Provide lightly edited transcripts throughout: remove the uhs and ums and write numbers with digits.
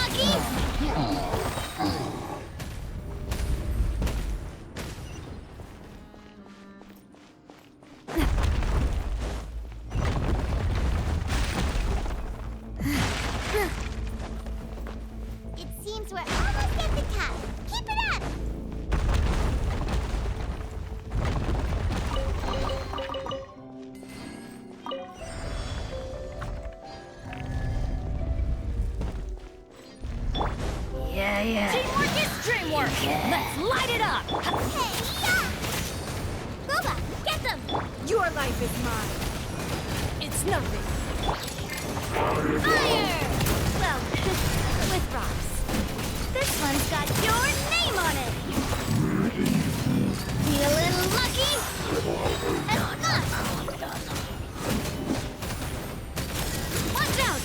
lucky? It seems we're almost at the top. Keep it up! Yeah. Teamwork is dreamwork! Let's light it up! Hey, yeah! Boba, get them! Your life is mine. It's nothing. Fire! Well, with rocks. This one's got your name on it! Feeling lucky? That's not! Watch out!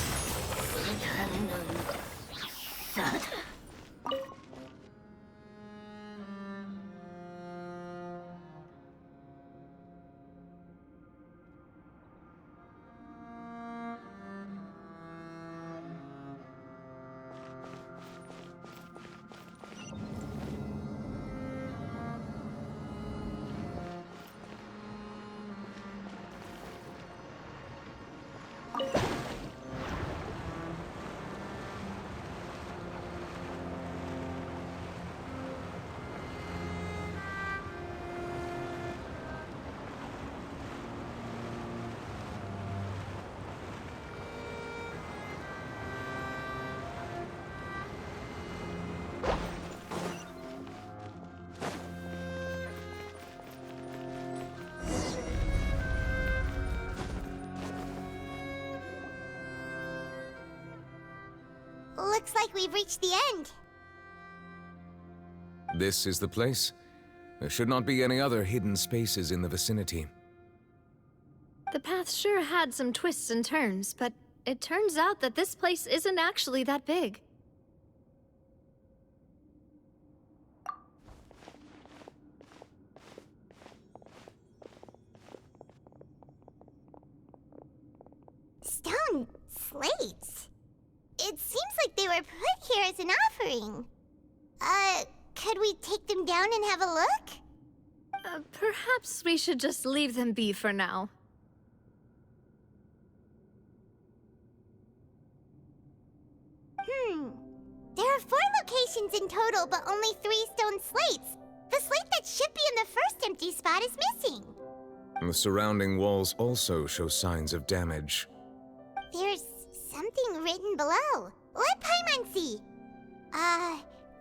Looks like we've reached the end. This is the place? There should not be any other hidden spaces in the vicinity. The path sure had some twists and turns, but it turns out that this place isn't actually that big. Stone slates. It seems like they were put here as an offering. Could we take them down and have a look? Perhaps we should just leave them be for now. There are 4 locations in total, but only 3 stone slates. The slate that should be in the first empty spot is missing. The surrounding walls also show signs of damage. There's something written below. Let Paimon see.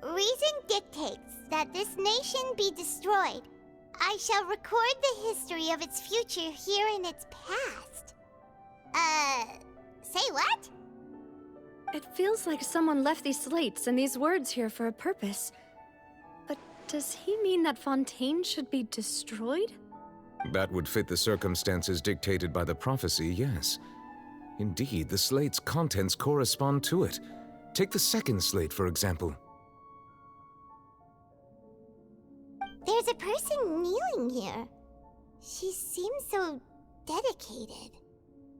Reason dictates that this nation be destroyed. I shall record the history of its future here in its past. Say what? It feels like someone left these slates and these words here for a purpose. But does he mean that Fontaine should be destroyed? That would fit the circumstances dictated by the prophecy, yes. Indeed, the slate's contents correspond to it. Take the second slate, for example. There's a person kneeling here. She seems so dedicated.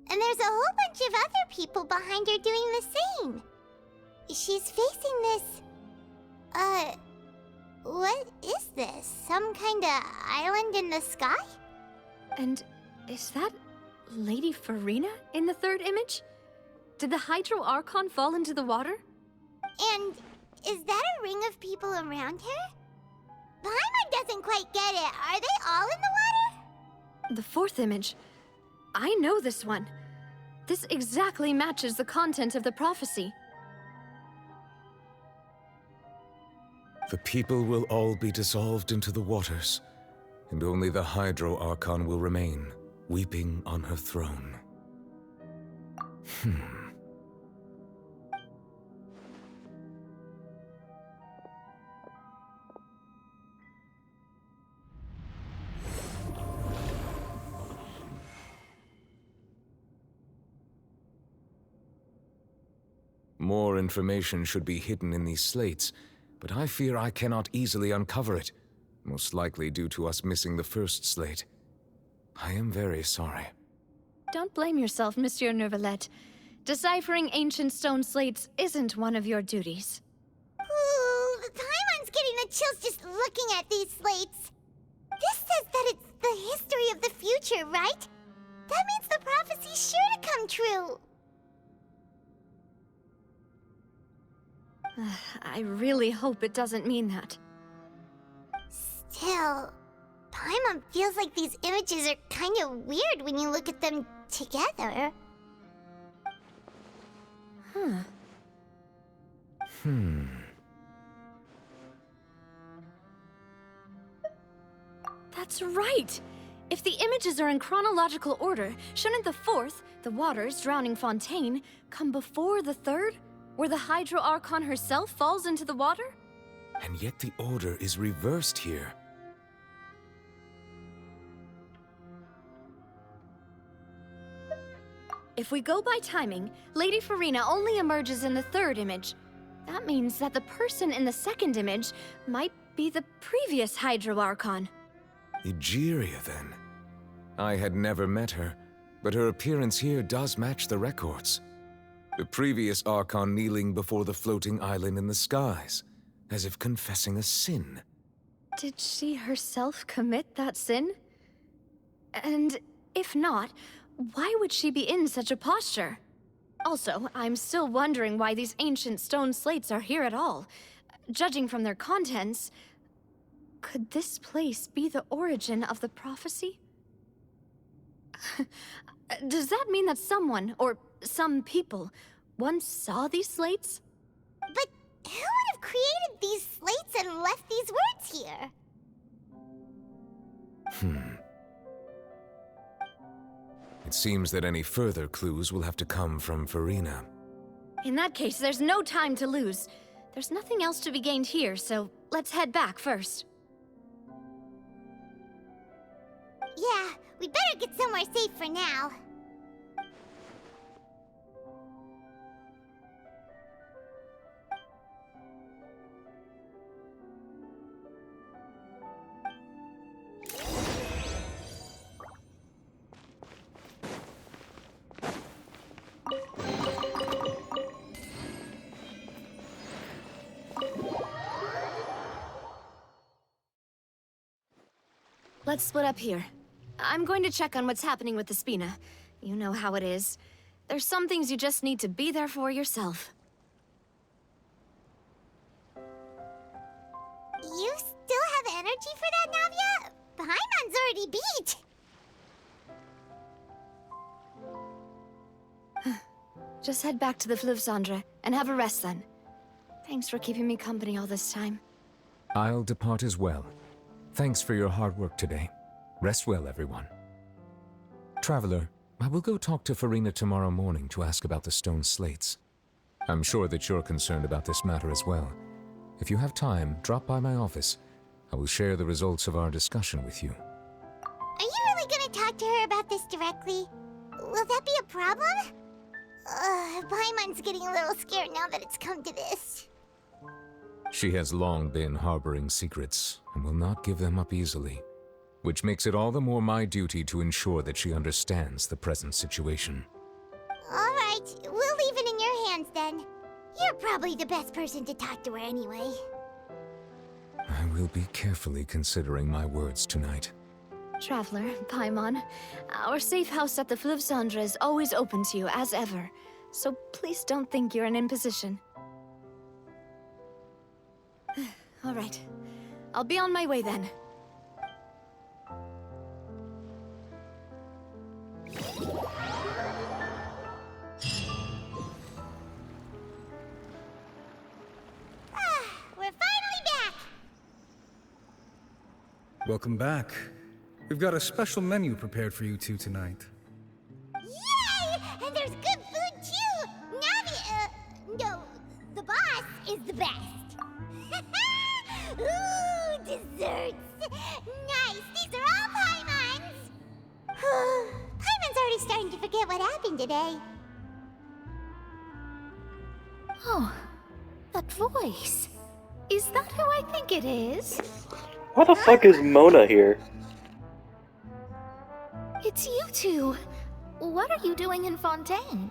And there's a whole bunch of other people behind her doing the same. She's facing this... what is this? Some kind of island in the sky? And is that Lady Farina in the third image? Did the Hydro Archon fall into the water? And is that a ring of people around her? Paimon doesn't quite get it. Are they all in the water? The fourth image. I know this one. This exactly matches the content of the prophecy. The people will all be dissolved into the waters, and only the Hydro Archon will remain, weeping on her throne. More information should be hidden in these slates, but I fear I cannot easily uncover it, most likely due to us missing the first slate. I am very sorry. Don't blame yourself, Monsieur Neuvillette. Deciphering ancient stone slates isn't one of your duties. Ooh, Paimon's getting the chills just looking at these slates. This says that it's the history of the future, right? That means the prophecy's sure to come true. I really hope it doesn't mean that. Still, Paimon feels like these images are kind of weird when you look at them together. That's right! If the images are in chronological order, shouldn't the fourth, the waters drowning Fontaine, come before the third, where the Hydro Archon herself falls into the water? And yet the order is reversed here. If we go by timing, Lady Farina only emerges in the third image. That means that the person in the second image might be the previous Hydro Archon. Egeria, then. I had never met her, but her appearance here does match the records. The previous Archon kneeling before the floating island in the skies, as if confessing a sin. Did she herself commit that sin? And if not, why would she be in such a posture? Also, I'm still wondering why these ancient stone slates are here at all. Judging from their contents, could this place be the origin of the prophecy? Does that mean that someone, or some people, once saw these slates? But who would have created these slates and left these words here? It seems that any further clues will have to come from Farina. In that case, there's no time to lose. There's nothing else to be gained here, so let's head back first. Yeah, we better get somewhere safe for now. Let's split up here. I'm going to check on what's happening with the Spina. You know how it is. There's some things you just need to be there for yourself. You still have energy for that, Navia? Paimon's already beat. Just head back to the Fleuve Cendre and have a rest then. Thanks for keeping me company all this time. I'll depart as well. Thanks for your hard work today. Rest well, everyone. Traveler, I will go talk to Farina tomorrow morning to ask about the stone slates. I'm sure that you're concerned about this matter as well. If you have time, drop by my office. I will share the results of our discussion with you. Are you really gonna talk to her about this directly? Will that be a problem? Paimon's getting a little scared now that it's come to this. She has long been harboring secrets and will not give them up easily, which makes it all the more my duty to ensure that she understands the present situation. All right, we'll leave it in your hands then. You're probably the best person to talk to her anyway. I will be carefully considering my words tonight. Traveler, Paimon, our safe house at the Fleuve Cendre is always open to you as ever, so please don't think you're an imposition. All right. I'll be on my way then. We're finally back! Welcome back. We've got a special menu prepared for you two tonight. Yay! And there's good food too! Navi, no, the boss is the best. Ooh, desserts! Nice, these are all Paimon's! Paimon's already starting to forget what happened today. Oh, that voice. Is that who I think it is? Why the fuck is Mona here? It's you two. What are you doing in Fontaine?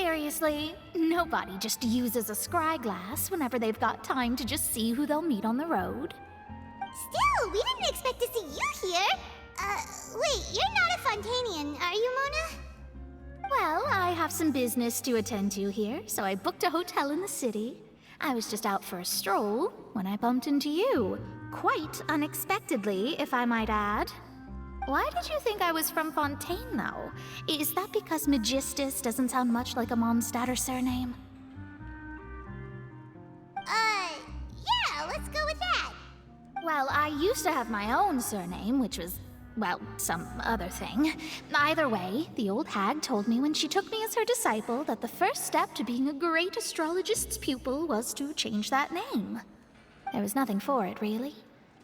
seriously, nobody just uses a scry glass whenever they've got time to just see who they'll meet on the road. Still, we didn't expect to see you here. Wait, you're not a Fontainian, are you, Mona? Well, I have some business to attend to here, so I booked a hotel in the city. I was just out for a stroll when I bumped into you. Quite unexpectedly, if I might add. Why did you think I was from Fontaine, though? Is that because Magistus doesn't sound much like a Mondstadter surname? Yeah, let's go with that. Well, I used to have my own surname, which was, well, some other thing. Either way, the old hag told me when she took me as her disciple that the first step to being a great astrologist's pupil was to change that name. There was nothing for it, really.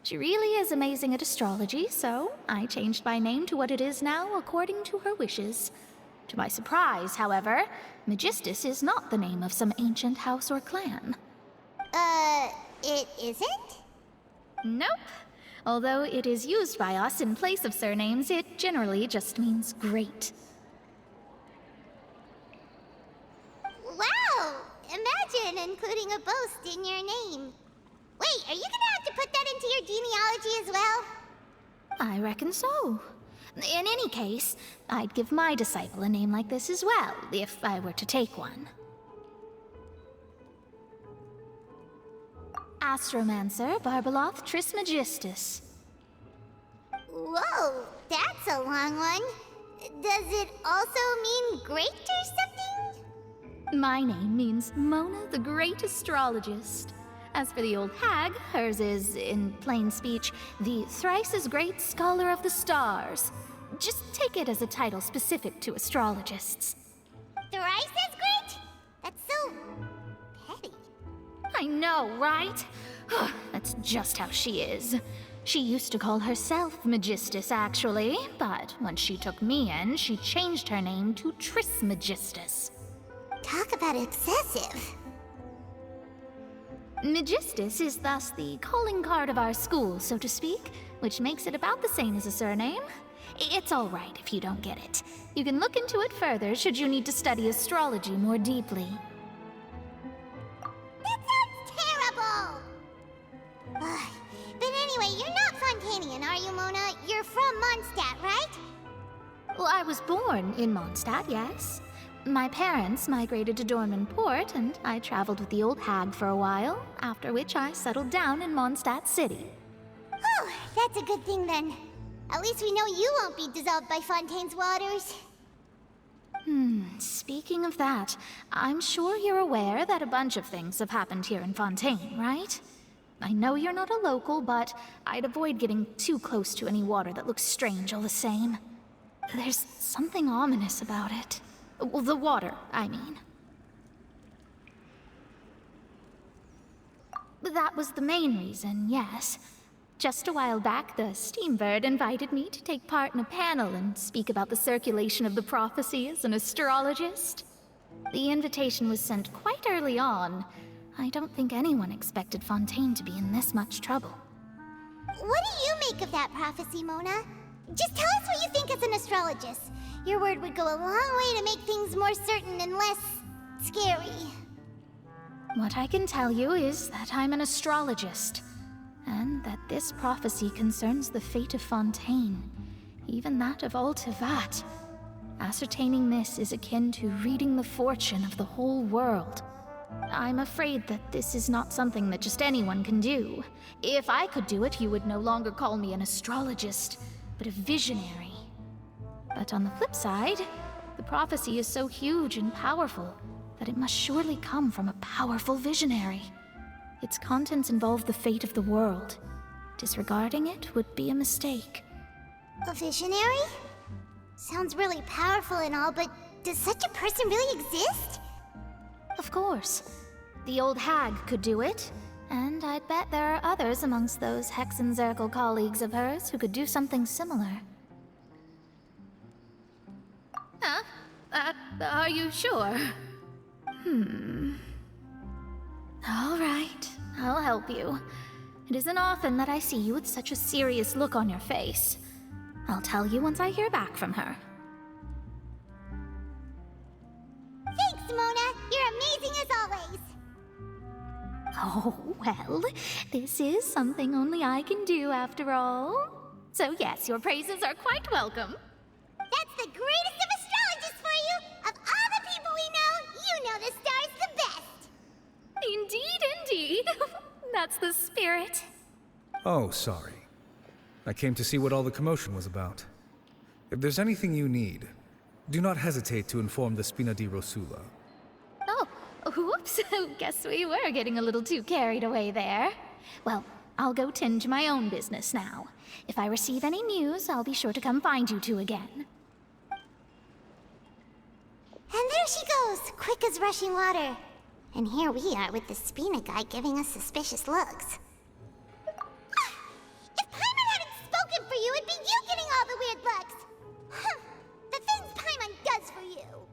She really is amazing at astrology, so I changed my name to what it is now according to her wishes. To my surprise, however, Magistus is not the name of some ancient house or clan. It isn't? Nope. Although it is used by us in place of surnames, it generally just means great. Wow! Imagine including a boast in your name. Wait, are you gonna have to put that into your genealogy as well? I reckon so. In any case, I'd give my disciple a name like this as well, if I were to take one. Astromancer Barbeloth Trismegistus. Whoa, that's a long one. Does it also mean great or something? My name means Mona the Great Astrologist. As for the old hag, hers is, in plain speech, the thrice as great Scholar of the Stars. Just take it as a title specific to astrologists. Thrice as great? That's so petty. I know, right? That's just how she is. She used to call herself Magistus, actually, but when she took me in, she changed her name to Trismegistus. Talk about excessive. Magistus is thus the calling card of our school, so to speak, which makes it about the same as a surname. It's all right if you don't get it. You can look into it further should you need to study astrology more deeply. That sounds terrible! But anyway, you're not Fontainian, are you, Mona? You're from Mondstadt, right? Well, I was born in Mondstadt, yes. My parents migrated to Dorman Port, and I traveled with the old hag for a while, after which I settled down in Mondstadt City. Oh, that's a good thing then. At least we know you won't be dissolved by Fontaine's waters. Speaking of that, I'm sure you're aware that a bunch of things have happened here in Fontaine, right? I know you're not a local, but I'd avoid getting too close to any water that looks strange all the same. There's something ominous about it. Well, the water, I mean. That was the main reason, yes. Just a while back, the Steambird invited me to take part in a panel and speak about the circulation of the prophecy as an astrologist. The invitation was sent quite early on. I don't think anyone expected Fontaine to be in this much trouble. What do you make of that prophecy, Mona? Just tell us what you think as an astrologist. Your word would go a long way to make things more certain and less scary. What I can tell you is that I'm an astrologist, and that this prophecy concerns the fate of Fontaine, even that of all Tevat. Ascertaining this is akin to reading the fortune of the whole world. I'm afraid that this is not something that just anyone can do. If I could do it, you would no longer call me an astrologist, but a visionary. But on the flip side, the prophecy is so huge and powerful that it must surely come from a powerful visionary. Its contents involve the fate of the world. Disregarding it would be a mistake. A visionary? Sounds really powerful and all, but does such a person really exist? Of course. The old hag could do it, and I'd bet there are others amongst those Hexenzirkel colleagues of hers who could do something similar. Huh? Are you sure? All right, I'll help you. It isn't often that I see you with such a serious look on your face. I'll tell you once I hear back from her. Thanks, Mona! Oh, well, this is something only I can do after all. So yes, your praises are quite welcome. That's the greatest of astrologists for you! Of all the people we know, you know the star's the best! Indeed, indeed. That's the spirit. Oh, sorry. I came to see what all the commotion was about. If there's anything you need, do not hesitate to inform the Spina di Rosula. Oh, whoops. Guess we were getting a little too carried away there. Well, I'll go tend to my own business now. If I receive any news, I'll be sure to come find you two again. And there she goes, quick as rushing water. And here we are with the Spina guy giving us suspicious looks. If Paimon hadn't spoken for you, it'd be you getting all the weird looks. Huh. The things Paimon does for you.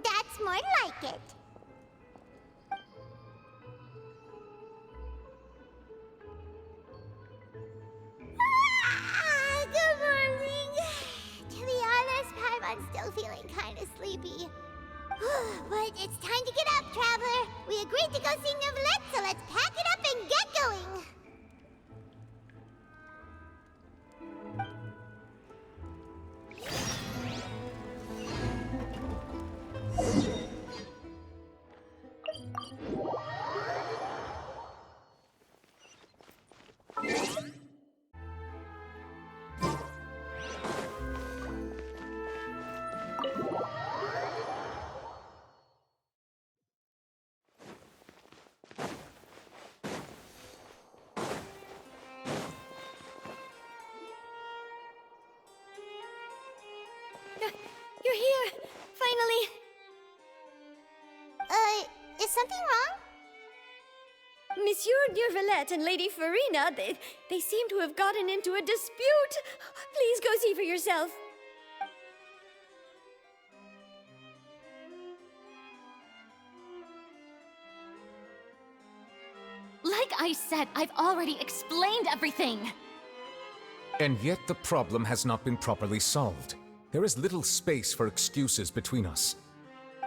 That's more like it. Good morning. To be honest, Paimon's still feeling kind of sleepy. But it's time to get up, Traveler. We agreed to go see Neuvillette, so let's pack it up and get going. You're here! Finally! Is something wrong? Monsieur Neuvillette and Lady Farina, they seem to have gotten into a dispute. Please go see for yourself. Like I said, I've already explained everything. And yet the problem has not been properly solved. There is little space for excuses between us.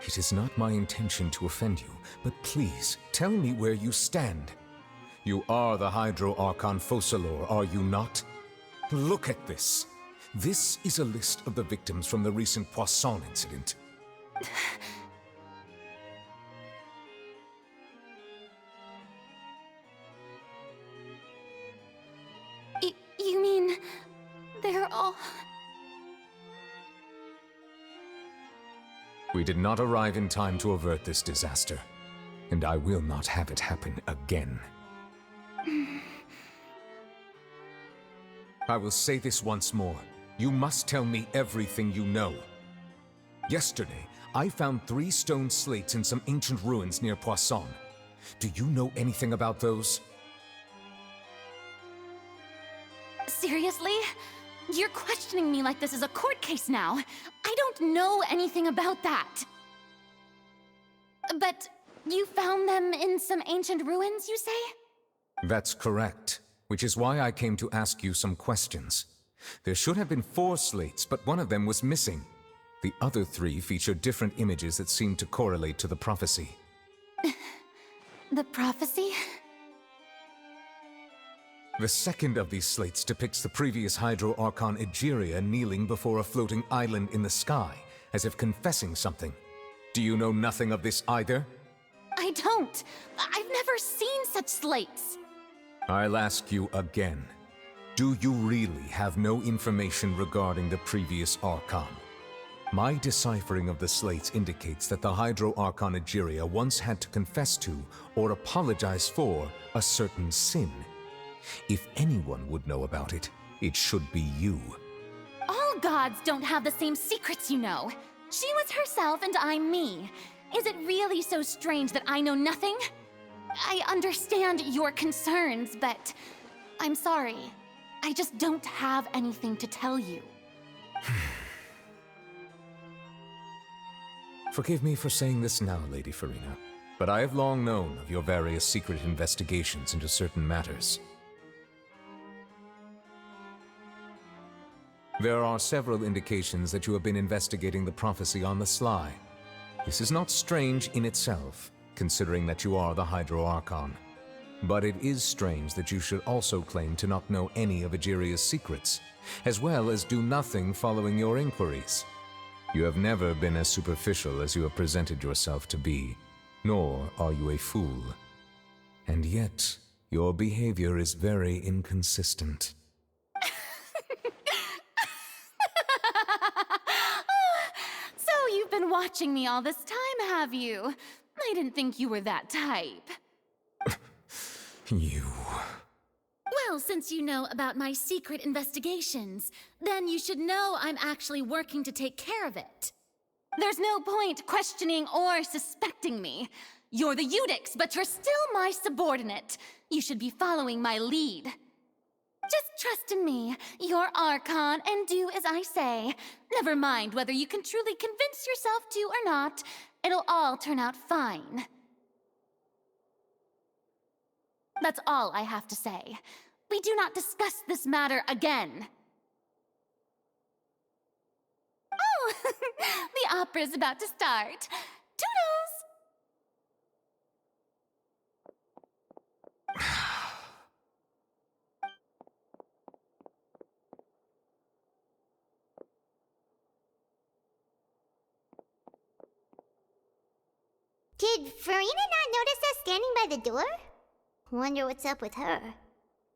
It is not my intention to offend you, but please, tell me where you stand. You are the Hydro Archon Focalor, are you not? Look at this. This is a list of the victims from the recent Poisson incident. You mean... they're all... We did not arrive in time to avert this disaster, and I will not have it happen again. I will say this once more. You must tell me everything you know. Yesterday, I found 3 stone slates in some ancient ruins near Poisson. Do you know anything about those? Seriously? You're questioning me like this is a court case now. I don't know anything about that. But you found them in some ancient ruins, you say? That's correct, which is why I came to ask you some questions. There should have been 4 slates, but one of them was missing. The other 3 feature different images that seem to correlate to the prophecy. The prophecy? The second of these slates depicts the previous Hydro Archon Egeria kneeling before a floating island in the sky, as if confessing something. Do you know nothing of this either? I don't. I've never seen such slates. I'll ask you again. Do you really have no information regarding the previous Archon? My deciphering of the slates indicates that the Hydro Archon Egeria once had to confess to, or apologize for, a certain sin. If anyone would know about it, it should be you. All gods don't have the same secrets, you know. She was herself and I'm me. Is it really so strange that I know nothing? I understand your concerns, but I'm sorry. I just don't have anything to tell you. Forgive me for saying this now, Lady Farina, but I have long known of your various secret investigations into certain matters. There are several indications that you have been investigating the prophecy on the sly. This is not strange in itself, considering that you are the Hydro Archon. But it is strange that you should also claim to not know any of Egeria's secrets, as well as do nothing following your inquiries. You have never been as superficial as you have presented yourself to be, nor are you a fool. And yet, your behavior is very inconsistent. So you've been watching me all this time, have you? I didn't think you were that type. You... Well, since you know about my secret investigations, then you should know I'm actually working to take care of it. There's no point questioning or suspecting me. You're the Eudix, but you're still my subordinate. You should be following my lead. Just trust in me, you're Archon, and do as I say. Never mind whether you can truly convince yourself to or not. It'll all turn out fine. That's all I have to say. We do not discuss this matter again. Oh, the opera's about to start. Toodles! Did Farina not notice us standing by the door? Wonder what's up with her.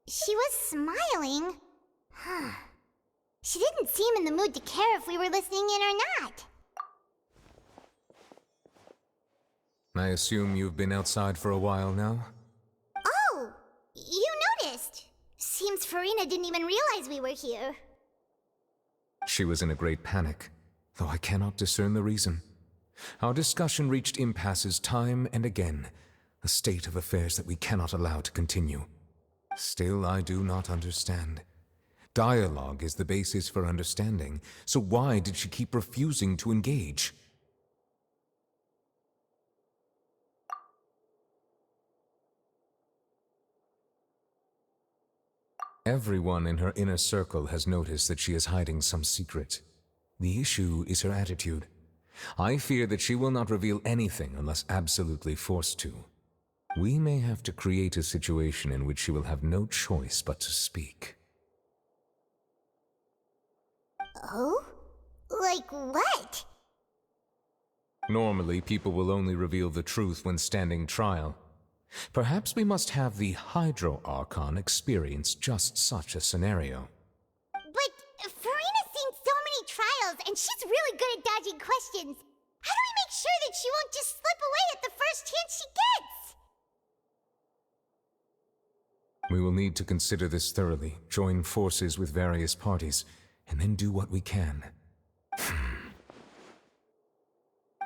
She was smiling. Huh. She didn't seem in the mood to care if we were listening in or not. I assume you've been outside for a while now? Oh! You noticed! Seems Farina didn't even realize we were here. She was in a great panic, though I cannot discern the reason. Our discussion reached impasses time and again, a state of affairs that we cannot allow to continue. Still, I do not understand. Dialogue is the basis for understanding, so why did she keep refusing to engage? Everyone in her inner circle has noticed that she is hiding some secret. The issue is her attitude. I fear that she will not reveal anything unless absolutely forced to. We may have to create a situation in which she will have no choice but to speak. Oh? Like what? Normally, people will only reveal the truth when standing trial. Perhaps we must have the Hydro Archon experience just such a scenario. But Farina's seen so many trials, and she's really good at dodging questions. How do we make sure that she won't just slip away at the first chance she gets? We will need to consider this thoroughly, join forces with various parties, and then do what we can.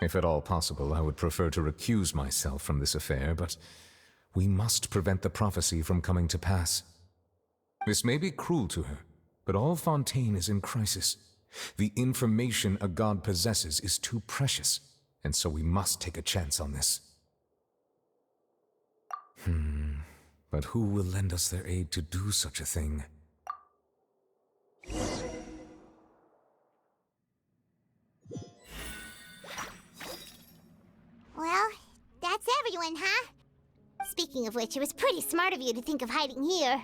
If at all possible, I would prefer to recuse myself from this affair, but we must prevent the prophecy from coming to pass. This may be cruel to her, but all Fontaine is in crisis. The information a god possesses is too precious, and so we must take a chance on this. But who will lend us their aid to do such a thing? Well, that's everyone, huh? Speaking of which, it was pretty smart of you to think of hiding here.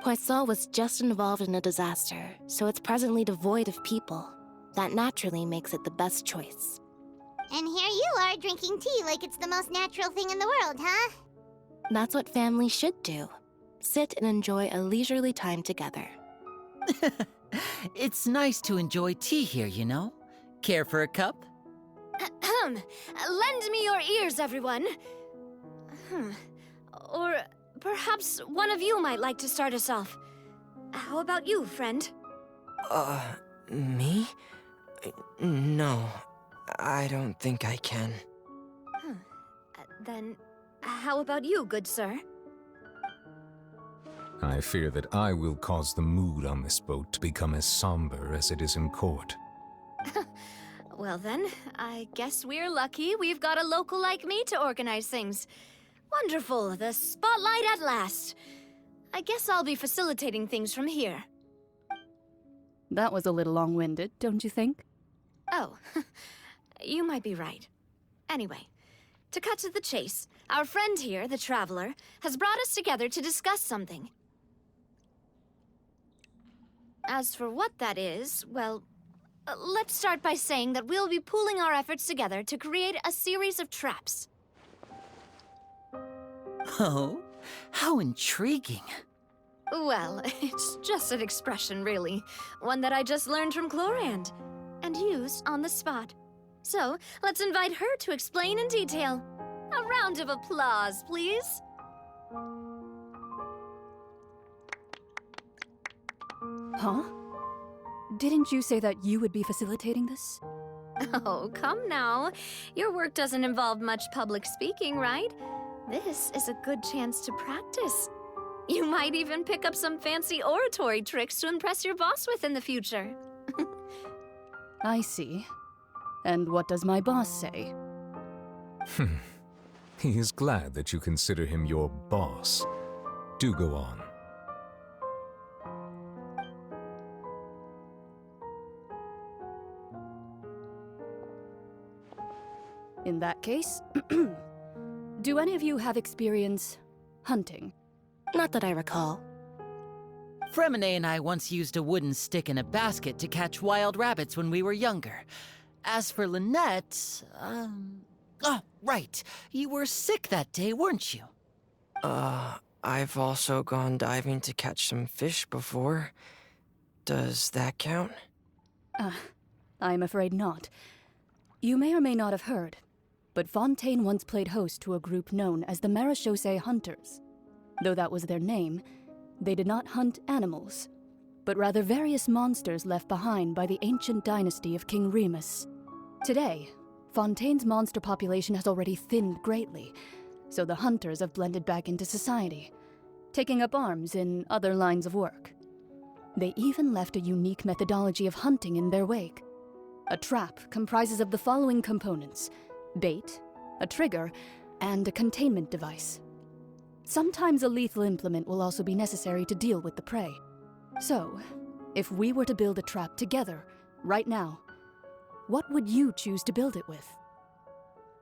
Poisson was just involved in a disaster, so it's presently devoid of people. That naturally makes it the best choice. And here you are drinking tea like it's the most natural thing in the world, huh? That's what families should do. Sit and enjoy a leisurely time together. It's nice to enjoy tea here, you know? Care for a cup? Lend me your ears, everyone. Or perhaps one of you might like to start us off. How about you, friend? Me? No, I don't think I can. Then, how about you, good sir? I fear that I will cause the mood on this boat to become as somber as it is in court. Well then, I guess we're lucky we've got a local like me to organize things. Wonderful, the spotlight at last. I guess I'll be facilitating things from here. That was a little long-winded, don't you think? Oh, you might be right. Anyway, to cut to the chase, our friend here, the Traveler, has brought us together to discuss something. As for what that is, well, let's start by saying that we'll be pooling our efforts together to create a series of traps. Oh, how intriguing. Well, it's just an expression, really. One that I just learned from Chlorand, and used on the spot. So, let's invite her to explain in detail. A round of applause, please. Huh? Didn't you say that you would be facilitating this? Oh, come now. Your work doesn't involve much public speaking, right? This is a good chance to practice. You might even pick up some fancy oratory tricks to impress your boss with in the future. I see. And what does my boss say? He is glad that you consider him your boss. Do go on. In that case, do any of you have experience hunting? Not that I recall. Fremine and I once used a wooden stick in a basket to catch wild rabbits when we were younger. As for Lynette, oh, right. You were sick that day, weren't you? I've also gone diving to catch some fish before. Does that count? I'm afraid not. You may or may not have heard, but Fontaine once played host to a group known as the Marechaussee Hunters. Though that was their name, they did not hunt animals, but rather various monsters left behind by the ancient dynasty of King Remus. Today, Fontaine's monster population has already thinned greatly, so the hunters have blended back into society, taking up arms in other lines of work. They even left a unique methodology of hunting in their wake. A trap comprises of the following components: bait, a trigger, and a containment device. Sometimes a lethal implement will also be necessary to deal with the prey. So, if we were to build a trap together, right now, what would you choose to build it with?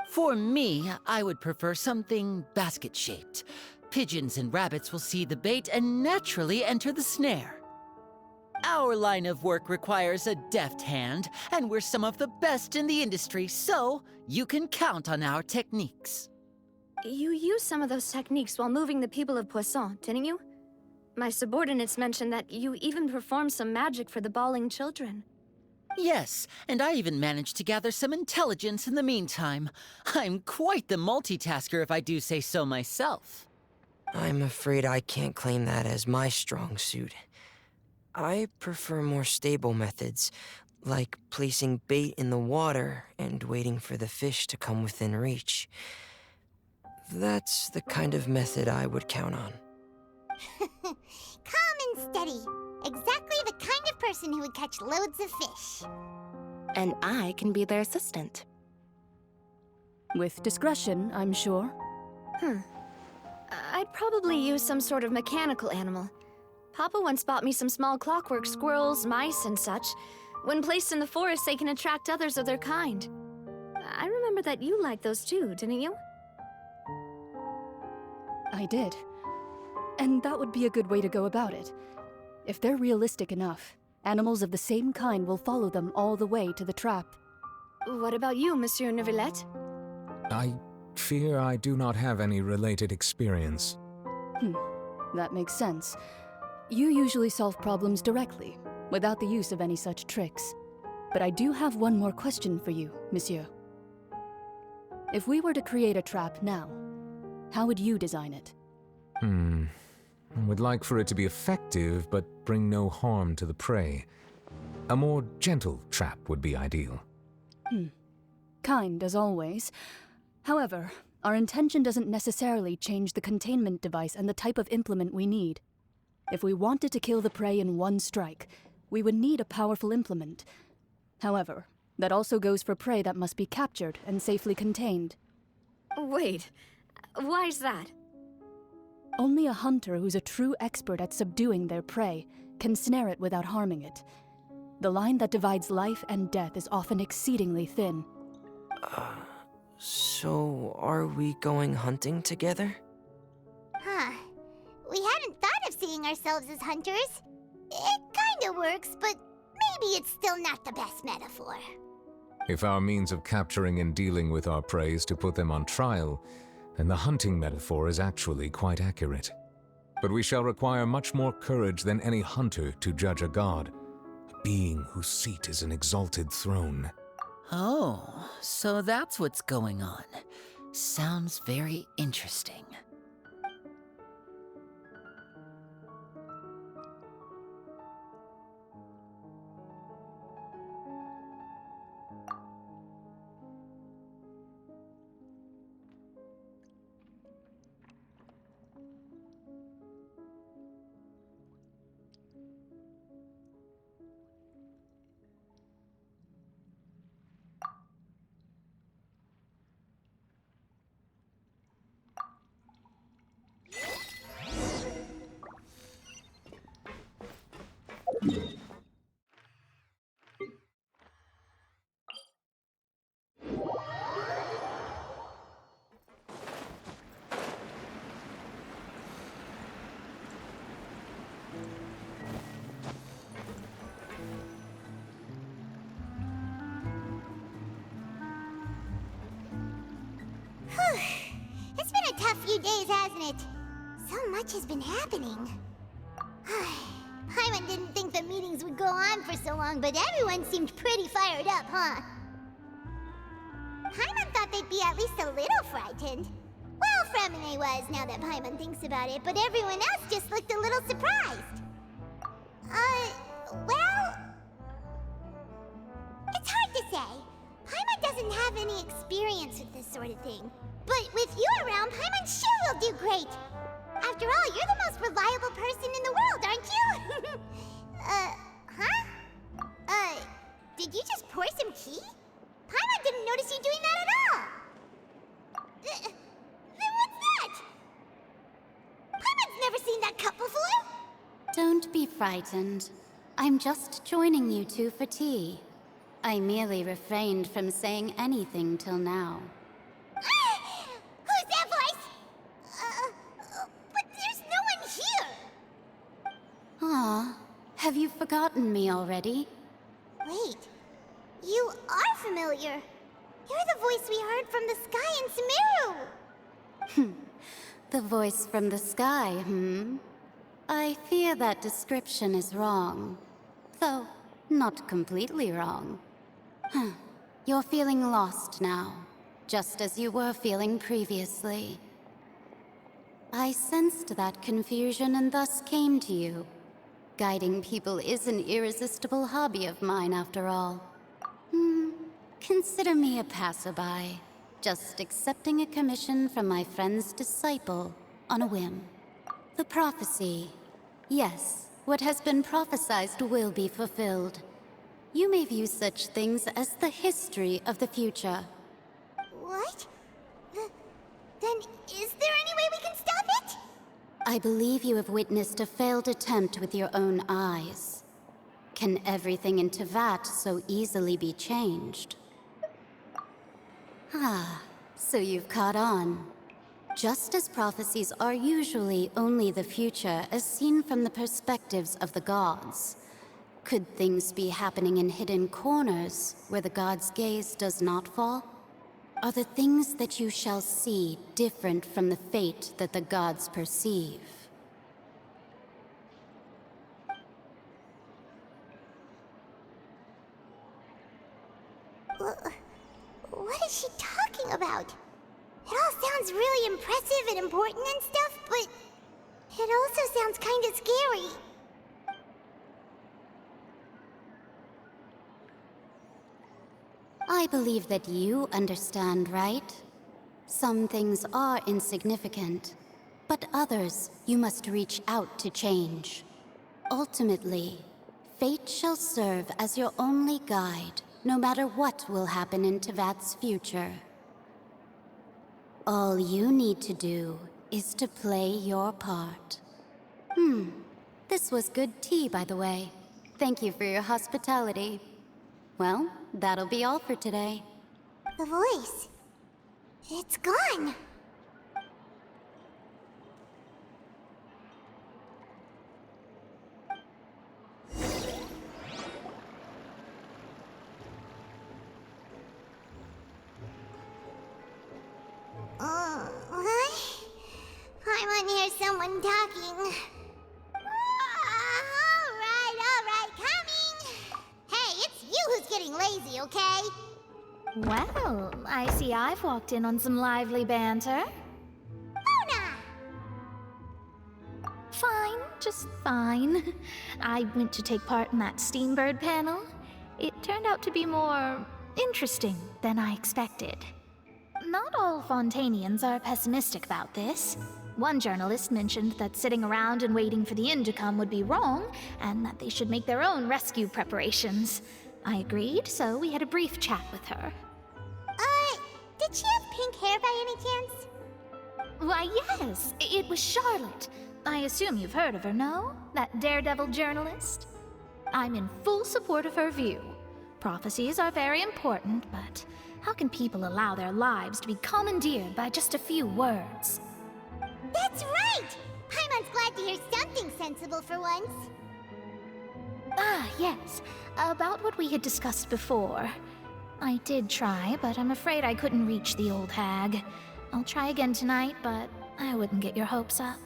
For me, I would prefer something basket-shaped. Pigeons and rabbits will see the bait and naturally enter the snare. Our line of work requires a deft hand, and we're some of the best in the industry, so you can count on our techniques. You used some of those techniques while moving the people of Poisson, didn't you? My subordinates mentioned that you even performed some magic for the bawling children. Yes, and I even managed to gather some intelligence in the meantime. I'm quite the multitasker if I do say so myself. I'm afraid I can't claim that as my strong suit. I prefer more stable methods, like placing bait in the water and waiting for the fish to come within reach. That's the kind of method I would count on. Calm and steady. Exactly the kind of person who would catch loads of fish. And I can be their assistant. With discretion, I'm sure. I'd probably use some sort of mechanical animal. Papa once bought me some small clockwork squirrels, mice, and such. When placed in the forest, they can attract others of their kind. I remember that you liked those too, didn't you? I did. And that would be a good way to go about it. If they're realistic enough, animals of the same kind will follow them all the way to the trap. What about you, Monsieur Neuvillette? I fear I do not have any related experience. That makes sense. You usually solve problems directly, without the use of any such tricks. But I do have one more question for you, Monsieur. If we were to create a trap now, how would you design it? I would like for it to be effective, but bring no harm to the prey. A more gentle trap would be ideal. Kind, as always. However, our intention doesn't necessarily change the containment device and the type of implement we need. If we wanted to kill the prey in one strike, we would need a powerful implement. However, that also goes for prey that must be captured and safely contained. Wait, why's that? Only a hunter who's a true expert at subduing their prey can snare it without harming it. The line that divides life and death is often exceedingly thin. So, are we going hunting together? Huh. We hadn't thought of seeing ourselves as hunters. It kinda works, but maybe it's still not the best metaphor. If our means of capturing and dealing with our prey is to put them on trial, then the hunting metaphor is actually quite accurate. But we shall require much more courage than any hunter to judge a god, a being whose seat is an exalted throne. Oh, so that's what's going on. Sounds very interesting. It's been a tough few days, hasn't it? So much has been happening. Paimon didn't think the meetings would go on for so long, but everyone seemed pretty fired up, huh? Paimon thought they'd be at least a little frightened. Well, Fremine was, now that Paimon thinks about it, but everyone else just looked a little surprised. Well... It's hard to say. Paimon doesn't have any experience with this sort of thing. But with you around, Paimon sure will do great. After all, you're the most reliable person in the world, aren't you? Did you just pour some tea? Paimon didn't notice you doing that at all. Then what's that? Paimon's never seen that cup before. Don't be frightened. I'm just joining you two for tea. I merely refrained from saying anything till now. Who's that voice? But there's no one here. Ah, have you forgotten me already? Wait, you are familiar. You're the voice we heard from the sky in Sumeru. The voice from the sky, I fear that description is wrong. Though, not completely wrong. You're feeling lost now, just as you were feeling previously. I sensed that confusion and thus came to you. Guiding people is an irresistible hobby of mine, after all. Consider me a passerby, just accepting a commission from my friend's disciple on a whim. The prophecy. Yes, what has been prophesized will be fulfilled. You may view such things as the history of the future. What? Then is there any way we can stop it? I believe you have witnessed a failed attempt with your own eyes. Can everything in Teyvat so easily be changed? So you've caught on. Just as prophecies are usually only the future as seen from the perspectives of the gods, could things be happening in hidden corners where the gods' gaze does not fall? Are the things that you shall see different from the fate that the gods perceive? What is she talking about? It all sounds really impressive and important and stuff, but it also sounds kind of scary. I believe that you understand, right? Some things are insignificant, but others you must reach out to change. Ultimately, fate shall serve as your only guide, no matter what will happen in Teyvat's future. All you need to do is to play your part. This was good tea, by the way. Thank you for your hospitality. Well, that'll be all for today. The voice. It's gone. What? I want to hear someone talking. All right, coming. Hey, it's you who's getting lazy, okay? Well, I see I've walked in on some lively banter. Mona! Fine, just fine. I went to take part in that Steambird panel. It turned out to be more interesting than I expected. Not all Fontainians are pessimistic about this. One journalist mentioned that sitting around and waiting for the end to come would be wrong, and that they should make their own rescue preparations. I agreed, so we had a brief chat with her. Did she have pink hair by any chance? Why, yes, it was Charlotte. I assume you've heard of her, no? That daredevil journalist? I'm in full support of her view. Prophecies are very important, but how can people allow their lives to be commandeered by just a few words? That's right! Paimon's glad to hear something sensible for once. Ah, yes. About what we had discussed before. I did try, but I'm afraid I couldn't reach the old hag. I'll try again tonight, but I wouldn't get your hopes up.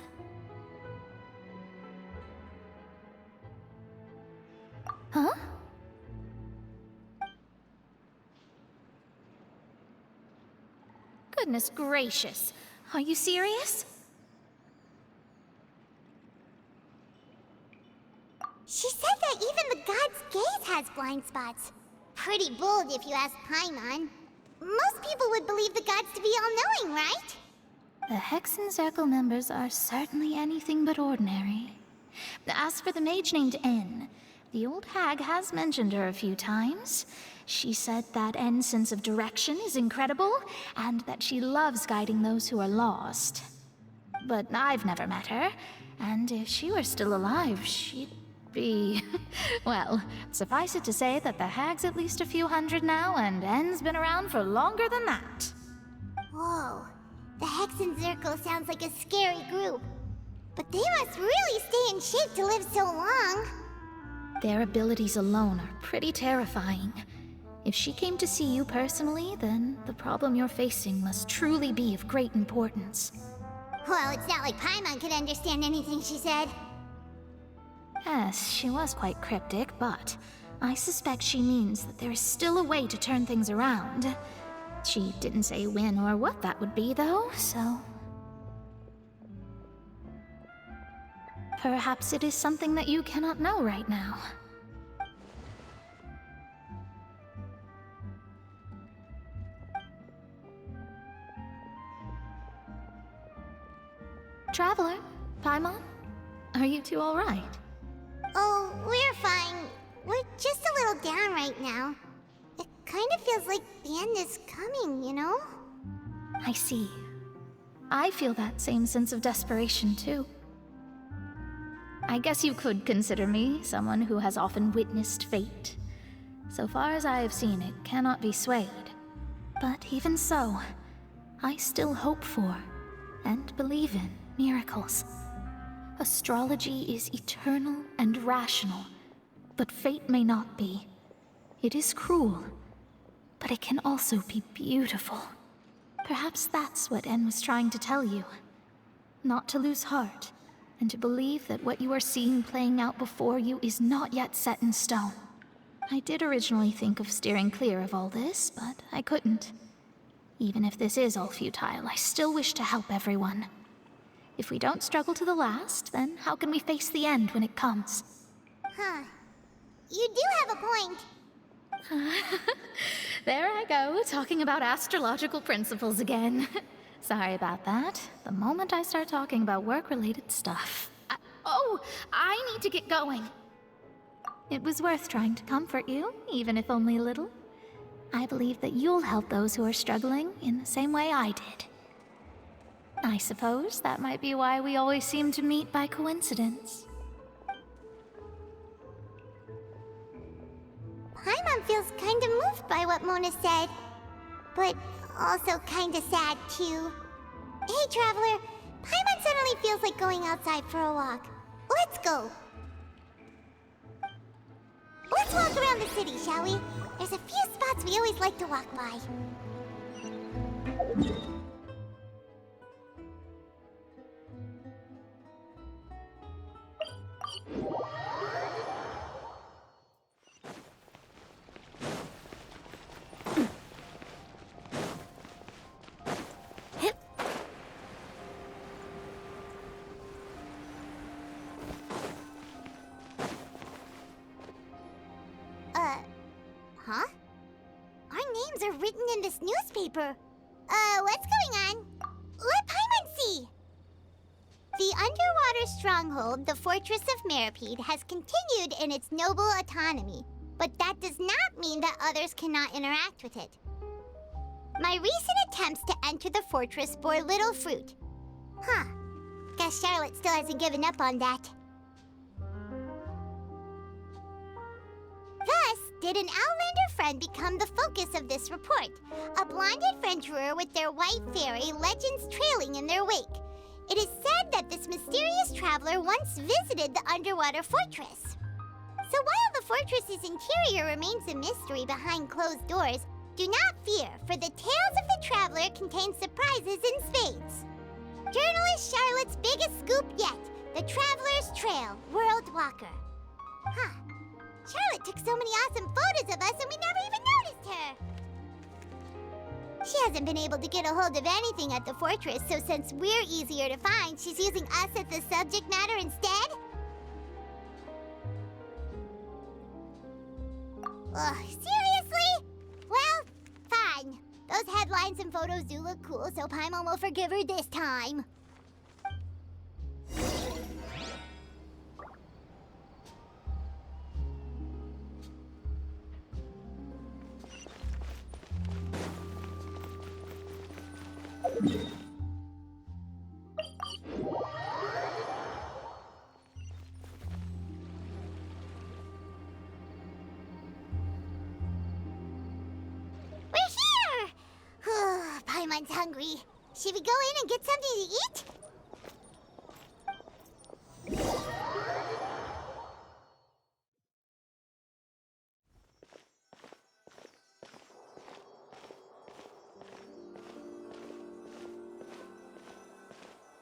Huh? Goodness gracious. Are you serious? She said that even the god's gaze has blind spots. Pretty bold if you ask Paimon. Most people would believe the gods to be all-knowing, right? The Hexen Circle members are certainly anything but ordinary. As for the mage named N, the old hag has mentioned her a few times. She said that N's sense of direction is incredible, and that she loves guiding those who are lost. But I've never met her, and if she were still alive, she'd be... Well, suffice it to say that the hag's at least a few hundred now, and N's been around for longer than that. Whoa, the Hexen Circle sounds like a scary group. But they must really stay in shape to live so long. Their abilities alone are pretty terrifying. If she came to see you personally, then the problem you're facing must truly be of great importance. Well, it's not like Paimon could understand anything she said. Yes, she was quite cryptic, but I suspect she means that there is still a way to turn things around. She didn't say when or what that would be, though, so... Perhaps it is something that you cannot know right now. Traveler, Paimon, are you two all right? Oh, we're fine. We're just a little down right now. It kind of feels like the end is coming, you know? I see. I feel that same sense of desperation, too. I guess you could consider me someone who has often witnessed fate. So far as I have seen, it cannot be swayed. But even so, I still hope for, and believe in, miracles. Astrology is eternal and rational, but fate may not be. It is cruel, but it can also be beautiful. Perhaps that's what En was trying to tell you. Not to lose heart, and to believe that what you are seeing playing out before you is not yet set in stone. I did originally think of steering clear of all this, but I couldn't. Even if this is all futile, I still wish to help everyone. If we don't struggle to the last, then how can we face the end when it comes? Huh. You do have a point. There I go, talking about astrological principles again. Sorry about that. The moment I start talking about work-related stuff... I need to get going. It was worth trying to comfort you, even if only a little. I believe that you'll help those who are struggling in the same way I did. I suppose that might be why we always seem to meet by coincidence. Paimon feels kind of moved by what Mona said. But also kinda sad, too. Hey, Traveler. Paimon suddenly feels like going outside for a walk. Let's go. Let's walk around the city, shall we? There's a few spots we always like to walk by. Huh? Our names are written in this newspaper. What's going on? Let Paimon see! The underwater stronghold, the Fortress of Meripede, has continued in its noble autonomy, but that does not mean that others cannot interact with it. My recent attempts to enter the fortress bore little fruit. Huh. Guess Charlotte still hasn't given up on that. Thus, did an Outlander friend become the focus of this report, a blonde adventurer with their white fairy legends trailing in their wake. It is said that this mysterious traveler once visited the underwater fortress. So while the fortress's interior remains a mystery behind closed doors, do not fear, for the tales of the traveler contain surprises in spades. Journalist Charlotte's biggest scoop yet, the Traveler's Trail, World Walker. Huh. Charlotte took so many awesome photos of us and we never even noticed her! She hasn't been able to get a hold of anything at the fortress, so since we're easier to find, she's using us as the subject matter instead? Ugh, seriously? Well, fine. Those headlines and photos do look cool, so Paimon will forgive her this time. Paimon's hungry. Should we go in and get something to eat?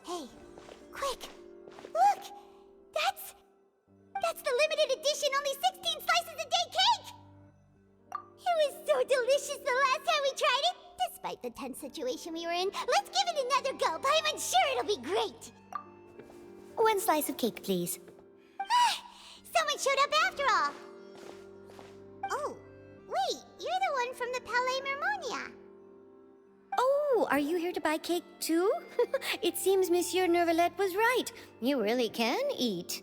Hey, quick! Look! That's the limited edition only 16 slices a day cake! It was so delicious the last time we tried it! Despite the tense situation we were in, let's give it another go. Paimon's sure it'll be great. One slice of cake, please. Someone showed up after all. Oh, wait, you're the one from the Palais Mermonia. Oh, are you here to buy cake too? It seems Monsieur Nervalette was right. You really can eat.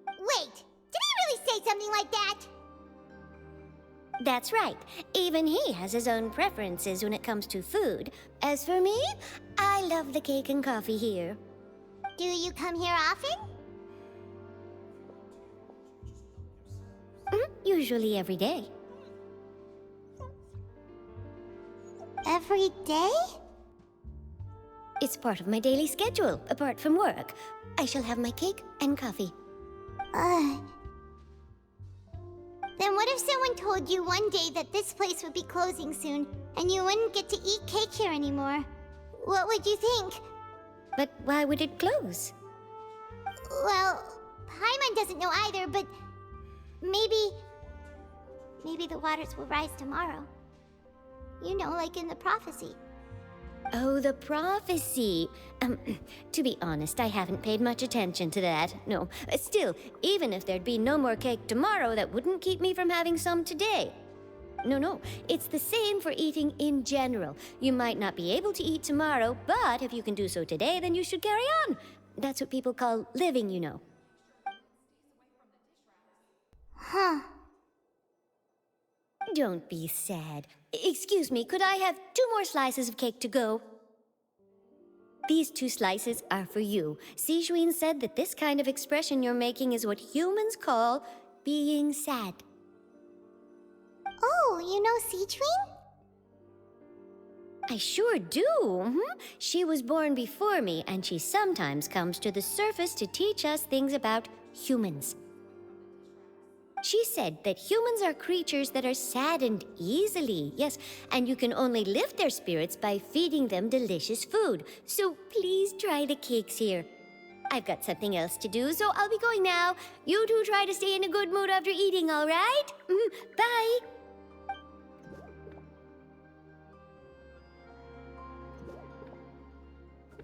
Wait, did he really say something like that? That's right. Even he has his own preferences when it comes to food. As for me, I love the cake and coffee here. Do you come here often? Usually every day. Every day? It's part of my daily schedule, apart from work. I shall have my cake and coffee. Then what if someone told you one day that this place would be closing soon, and you wouldn't get to eat cake here anymore? What would you think? But why would it close? Well, Paimon doesn't know either, but maybe the waters will rise tomorrow. You know, like in the prophecy. Oh, the prophecy. To be honest, I haven't paid much attention to that. No, still, even if there'd be no more cake tomorrow, that wouldn't keep me from having some today. No, it's the same for eating in general. You might not be able to eat tomorrow, but if you can do so today, then you should carry on. That's what people call living, you know. Huh. Don't be sad. Excuse me, could I have 2 more slices of cake to go? These 2 slices are for you. Sijuin said that this kind of expression you're making is what humans call being sad. Oh, you know Sijuin? I sure do. She was born before me, and she sometimes comes to the surface to teach us things about humans. She said that humans are creatures that are saddened easily, yes, and you can only lift their spirits by feeding them delicious food. So please try the cakes here. I've got something else to do, so I'll be going now. You two try to stay in a good mood after eating, all right? Bye.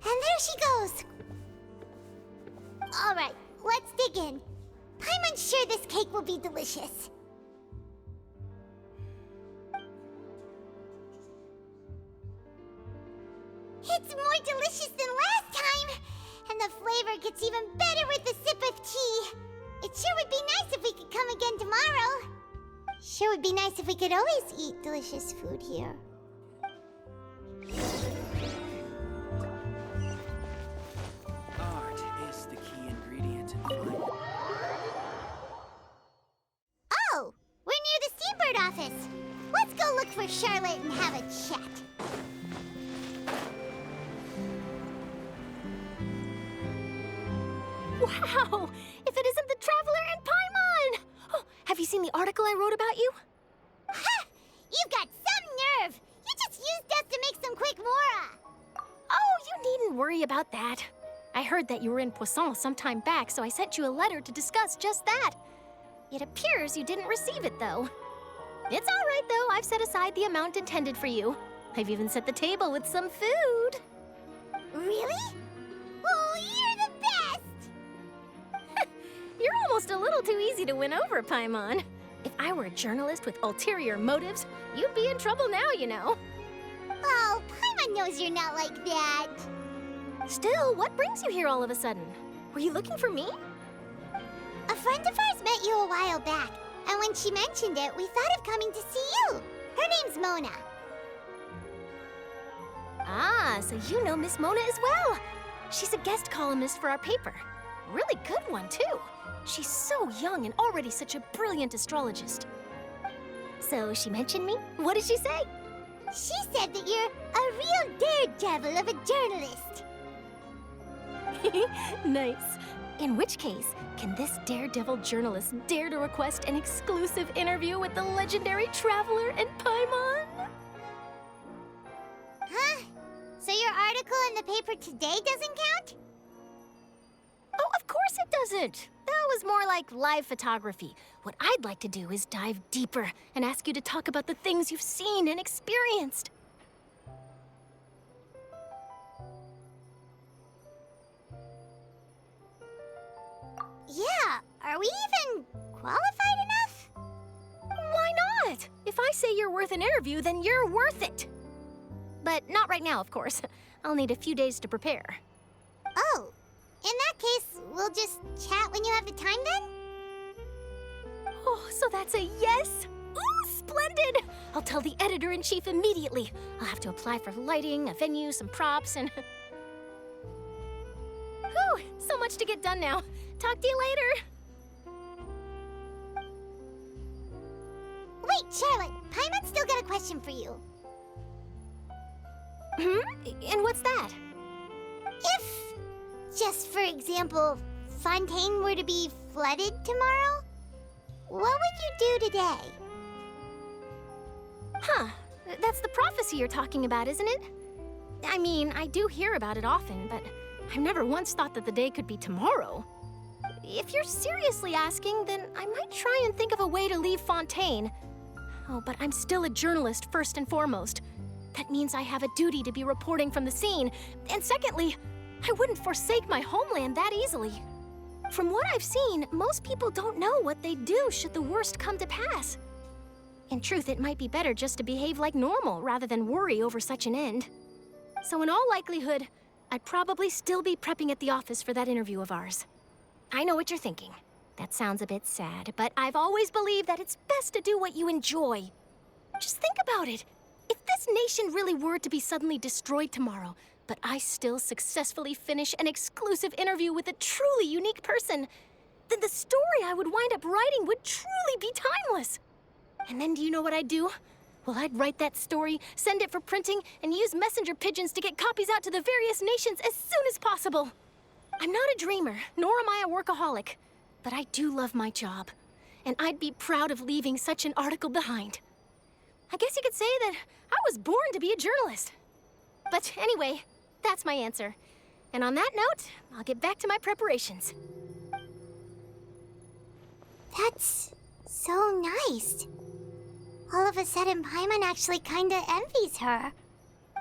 And there she goes. All right, let's dig in. Paimon's sure this cake will be delicious. It's more delicious than last time, and the flavor gets even better with a sip of tea. It sure would be nice if we could come again tomorrow. Sure would be nice if we could always eat delicious food here. Art is the key ingredient in fine. Oh, we're near the Seabird office. Let's go look for Charlotte and have a chat. Wow! If it isn't the Traveler and Paimon! Oh, have you seen the article I wrote about you? Ha! You've got some nerve! You just used us to make some quick mora! Oh, you needn't worry about that. I heard that you were in Poisson some time back, so I sent you a letter to discuss just that. It appears you didn't receive it, though. It's all right, though. I've set aside the amount intended for you. I've even set the table with some food. Really? Oh, you're the best! You're almost a little too easy to win over, Paimon. If I were a journalist with ulterior motives, you'd be in trouble now, you know. Oh, Paimon knows you're not like that. Still, what brings you here all of a sudden? Were you looking for me? A friend of ours met you a while back, and when she mentioned it, we thought of coming to see you. Her name's Mona. Ah, so you know Miss Mona as well. She's a guest columnist for our paper. Really good one, too. She's so young and already such a brilliant astrologist. So she mentioned me? What did she say? She said that you're a real daredevil of a journalist. Nice. In which case, can this daredevil journalist dare to request an exclusive interview with the legendary Traveler and Paimon? Huh? So your article in the paper today doesn't count? Oh, of course it doesn't. That was more like live photography. What I'd like to do is dive deeper and ask you to talk about the things you've seen and experienced. Yeah, are we even qualified enough? Why not? If I say you're worth an interview, then you're worth it. But not right now, of course. I'll need a few days to prepare. Oh, in that case, we'll just chat when you have the time then? Oh, so that's a yes? Ooh, splendid! I'll tell the editor-in-chief immediately. I'll have to apply for lighting, a venue, some props, and... Whew, so much to get done now. Talk to you later. Wait, Charlotte, Paimon's still got a question for you. And what's that? If, just for example, Fontaine were to be flooded tomorrow, what would you do today? Huh, that's the prophecy you're talking about, isn't it? I mean, I do hear about it often, but I've never once thought that the day could be tomorrow. If you're seriously asking, then I might try and think of a way to leave Fontaine. Oh, but I'm still a journalist first and foremost. That means I have a duty to be reporting from the scene. And secondly, I wouldn't forsake my homeland that easily. From what I've seen, most people don't know what they'd do should the worst come to pass. In truth, it might be better just to behave like normal rather than worry over such an end. So in all likelihood, I'd probably still be prepping at the office for that interview of ours. I know what you're thinking. That sounds a bit sad, but I've always believed that it's best to do what you enjoy. Just think about it. If this nation really were to be suddenly destroyed tomorrow, but I still successfully finish an exclusive interview with a truly unique person, then the story I would wind up writing would truly be timeless. And then do you know what I'd do? Well, I'd write that story, send it for printing, and use messenger pigeons to get copies out to the various nations as soon as possible. I'm not a dreamer, nor am I a workaholic, but I do love my job, and I'd be proud of leaving such an article behind. I guess you could say that I was born to be a journalist. But anyway, that's my answer. And on that note, I'll get back to my preparations. That's so nice. All of a sudden, Paimon actually kinda envies her.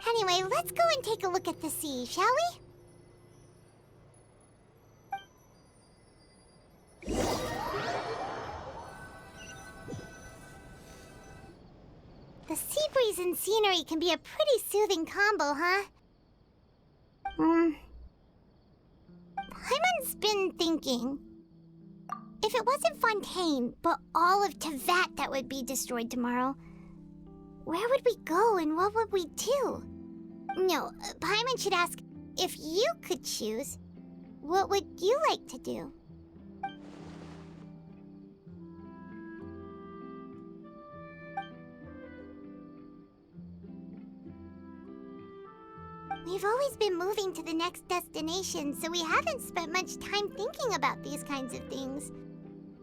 Anyway, let's go and take a look at the sea, shall we? The sea breeze and scenery can be a pretty soothing combo, huh? Paimon's been thinking. If it wasn't Fontaine, but all of Tevat that would be destroyed tomorrow, where would we go and what would we do? No, Paimon should ask, if you could choose, what would you like to do? We've always been moving to the next destination, so we haven't spent much time thinking about these kinds of things.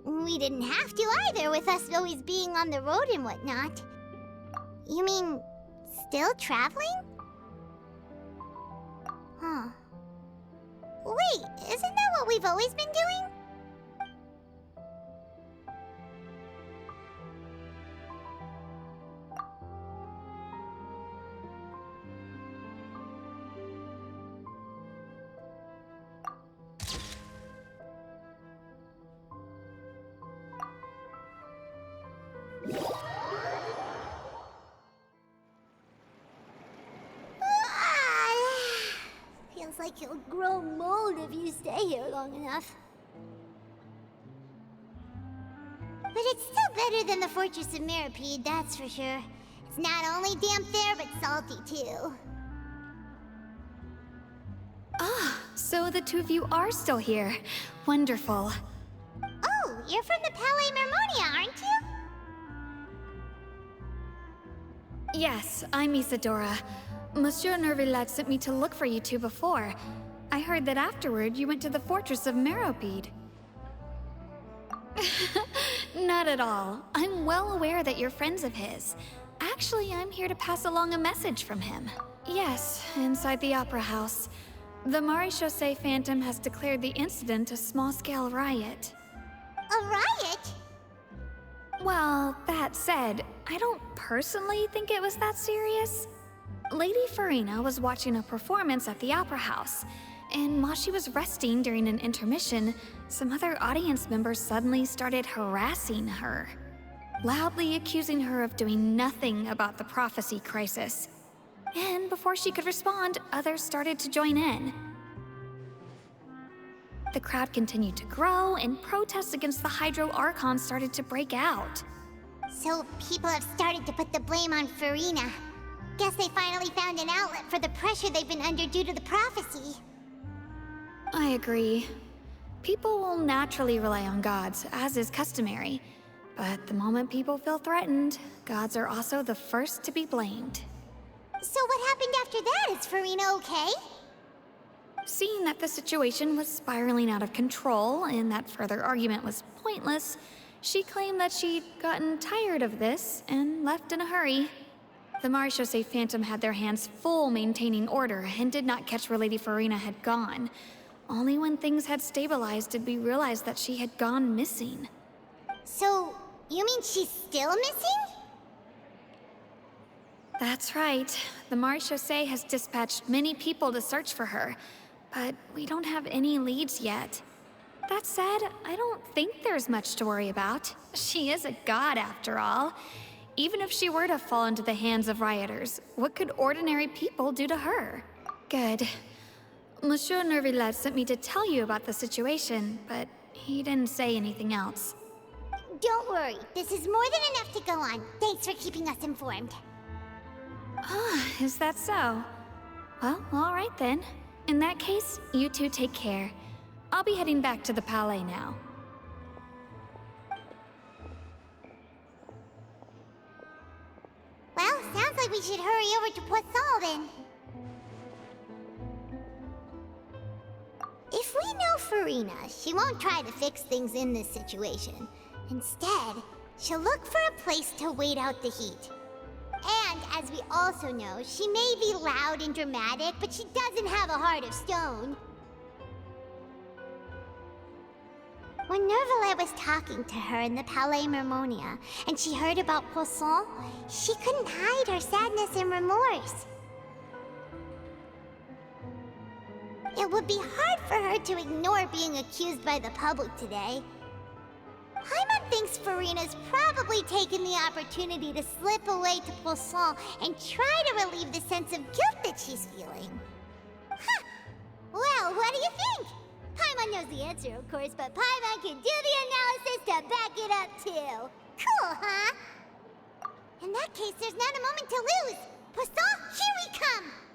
We didn't have to either, with us always being on the road and whatnot. You mean, still traveling? Huh. Wait, isn't that what we've always been doing? Feels like you'll grow mold if you stay here long enough. But it's still better than the Fortress of Mirapede, that's for sure. It's not only damp there, but salty too. Ah, so the two of you are still here. Wonderful. Oh, you're from the Palais Mermonia, aren't you? Yes, I'm Isadora. Monsieur Nervillet sent me to look for you two before. I heard that afterward you went to the Fortress of Meropide. Not at all. I'm well aware that you're friends of his. Actually, I'm here to pass along a message from him. Yes, inside the Opera House. The Maréchaussée Phantom has declared the incident a small-scale riot. A riot? Well, that said, I don't personally think it was that serious. Lady Farina was watching a performance at the Opera House, and while she was resting during an intermission, some other audience members suddenly started harassing her, loudly accusing her of doing nothing about the prophecy crisis. And before she could respond, others started to join in. The crowd continued to grow, and protests against the Hydro Archon started to break out. So people have started to put the blame on Farina. Guess they finally found an outlet for the pressure they've been under due to the prophecy. I agree. People will naturally rely on gods, as is customary. But the moment people feel threatened, gods are also the first to be blamed. So what happened after that? Is Farina okay? Seeing that the situation was spiraling out of control and that further argument was pointless, she claimed that she'd gotten tired of this and left in a hurry. The Maréchaussée Phantom had their hands full maintaining order and did not catch where Lady Farina had gone. Only when things had stabilized did we realize that she had gone missing. So, you mean she's still missing? That's right. The Maréchaussée has dispatched many people to search for her, but we don't have any leads yet. That said, I don't think there's much to worry about. She is a god after all. Even if she were to fall into the hands of rioters, what could ordinary people do to her? Good. Monsieur Nervillet sent me to tell you about the situation, but he didn't say anything else. Don't worry, this is more than enough to go on. Thanks for keeping us informed. Ah, is that so? Well, all right then. In that case, you two take care. I'll be heading back to the Palais now. we should hurry over to Poisson then. If we know Farina, she won't try to fix things in this situation. Instead, she'll look for a place to wait out the heat. And, as we also know, she may be loud and dramatic, but she doesn't have a heart of stone. When Nervalet was talking to her in the Palais Mermonia, and she heard about Poisson, she couldn't hide her sadness and remorse. It would be hard for her to ignore being accused by the public today. Paimon thinks Farina's probably taken the opportunity to slip away to Poisson and try to relieve the sense of guilt that she's feeling. Huh! Well, what do you think? Paimon knows the answer, of course, but Paimon can do the analysis to back it up, too. Cool, huh? In that case, there's not a moment to lose. Poisson, here we come!